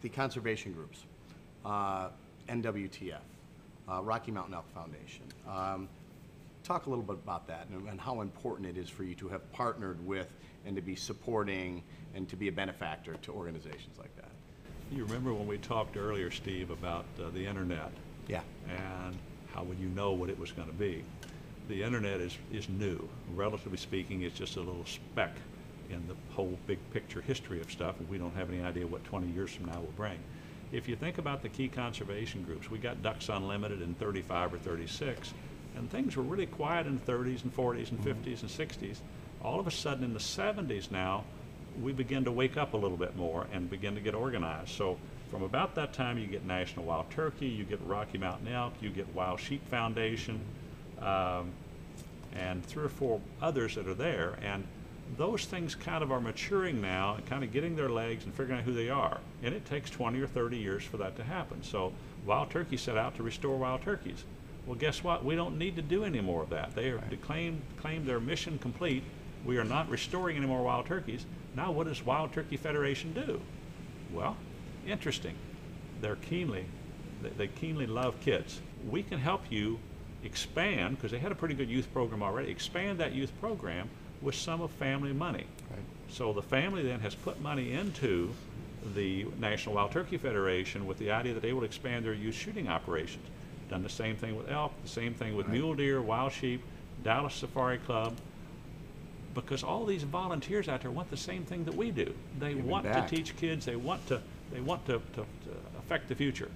the conservation groups, NWTF, Rocky Mountain Elk Foundation. Talk a little bit about that and how important it is for you to have partnered with and to be supporting and to be a benefactor to organizations like that. You remember when we talked earlier, Steve, about the internet? Yeah. And how would you know what it was going to be? The internet is new. Relatively speaking, it's just a little speck in the whole big picture history of stuff, and we don't have any idea what 20 years from now will bring. If you think about the key conservation groups, we got Ducks Unlimited in 35 or 36, and things were really quiet in the 30s and 40s and 50s and 60s. All of a sudden in the 70s now, we begin to wake up a little bit more and begin to get organized. So from about that time, you get National Wild Turkey, you get Rocky Mountain Elk, you get Wild Sheep Foundation, and 3 or 4 others that are there. And those things kind of are maturing now and kind of getting their legs and figuring out who they are. And it takes 20 or 30 years for that to happen. So Wild Turkey set out to restore wild turkeys. Well, guess what? We don't need to do any more of that. They have claimed their mission complete. We are not restoring any more wild turkeys. Now what does Wild Turkey Federation do? Well, interesting. They keenly love kids. We can help you expand, because they had a pretty good youth program already, expand that youth program with some of family money. Right. So the family then has put money into the National Wild Turkey Federation with the idea that they will expand their youth shooting operations. Done the same thing with elk, the same thing with mule deer, wild sheep, Dallas Safari Club, because all these volunteers out there want the same thing that we do. They want to teach kids, they want to affect the future.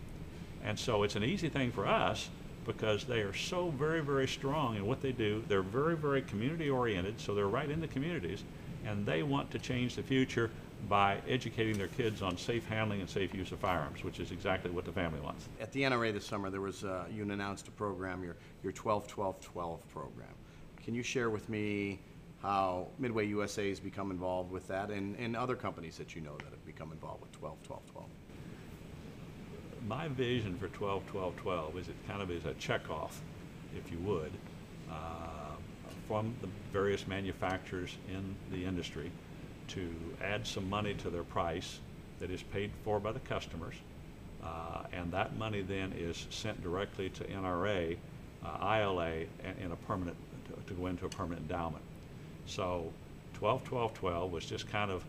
And so it's an easy thing for us because they are so very, very strong in what they do. They're very, very community oriented, so they're right in the communities, and they want to change the future by educating their kids on safe handling and safe use of firearms, which is exactly what the family wants. At the NRA this summer, there was you announced a program, your 12-12-12 program. Can you share with me how Midway USA has become involved with that, and other companies that you know that have become involved with 12-12-12? My vision for 12-12-12 is it kind of is a checkoff, if you would, from the various manufacturers in the industry to add some money to their price that is paid for by the customers, and that money then is sent directly to NRA, ILA, and in a permanent to go into a permanent endowment. So 12-12-12 was just kind of,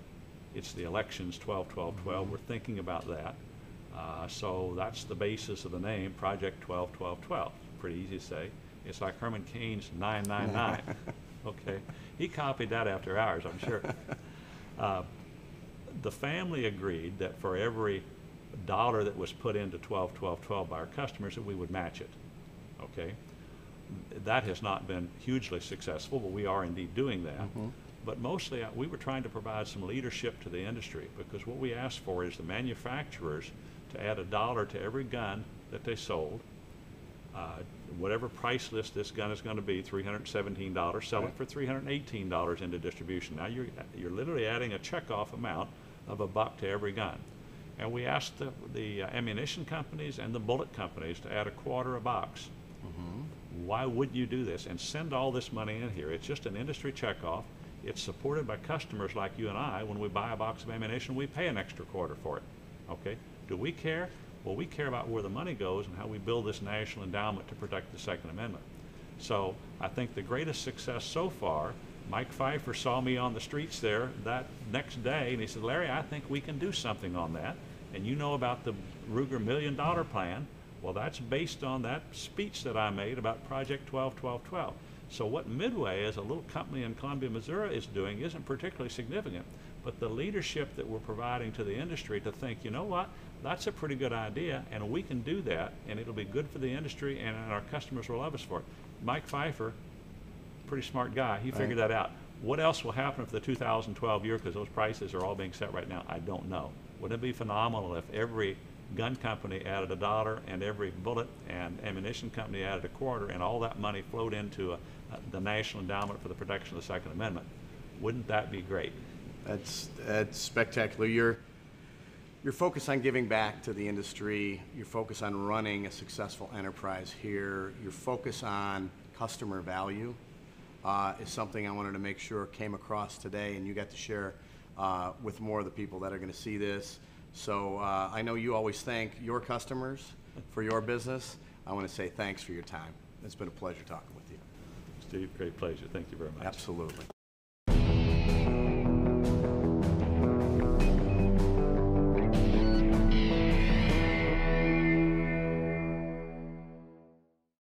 it's the elections 12-12-12. We're thinking about that. So that's the basis of the name, Project 12-12-12. Pretty easy to say. It's like Herman Cain's 999. Okay, he copied that after hours, I'm sure. The family agreed that for every dollar that was put into 12-12-12 by our customers, that we would match it. Okay, that has not been hugely successful, but we are indeed doing that. But mostly we were trying to provide some leadership to the industry, because what we asked for is the manufacturers to add $1 to every gun that they sold. Whatever price list this gun is going to be, $317, sell it for $318 into distribution. Now you're literally adding a checkoff amount of $1 to every gun. And we asked the ammunition companies and the bullet companies to add $0.25 a box. Why would you do this and send all this money in here? It's just an industry checkoff. It's supported by customers like you and I. When we buy a box of ammunition, we pay an extra $0.25 for it. Okay? Do we care? Well, we care about where the money goes and how we build this national endowment to protect the Second Amendment. So I think the greatest success so far, Mike Pfeiffer saw me on the streets there that next day, and he said, Larry, I think we can do something on that. And you know about the Ruger $1 Million Plan. Well, that's based on that speech that I made about Project 12-12-12. So what Midway, as a little company in Columbia, Missouri, is doing isn't particularly significant, but the leadership that we're providing to the industry to think, you know what, that's a pretty good idea, and we can do that, and it'll be good for the industry, and our customers will love us for it. Mike Pfeiffer, pretty smart guy, he figured that out. What else will happen for the 2012 year, because those prices are all being set right now? I don't know. Wouldn't it be phenomenal if every gun company added $1 and every bullet and ammunition company added $0.25, and all that money flowed into the National Endowment for the Protection of the Second Amendment? Wouldn't that be great? That's spectacular. Your focus on giving back to the industry, your focus on running a successful enterprise here, your focus on customer value is something I wanted to make sure came across today, and you got to share with more of the people that are going to see this. So I know you always thank your customers for your business. I want to say thanks for your time. It's been a pleasure talking with you. Steve, great pleasure. Thank you very much. Absolutely.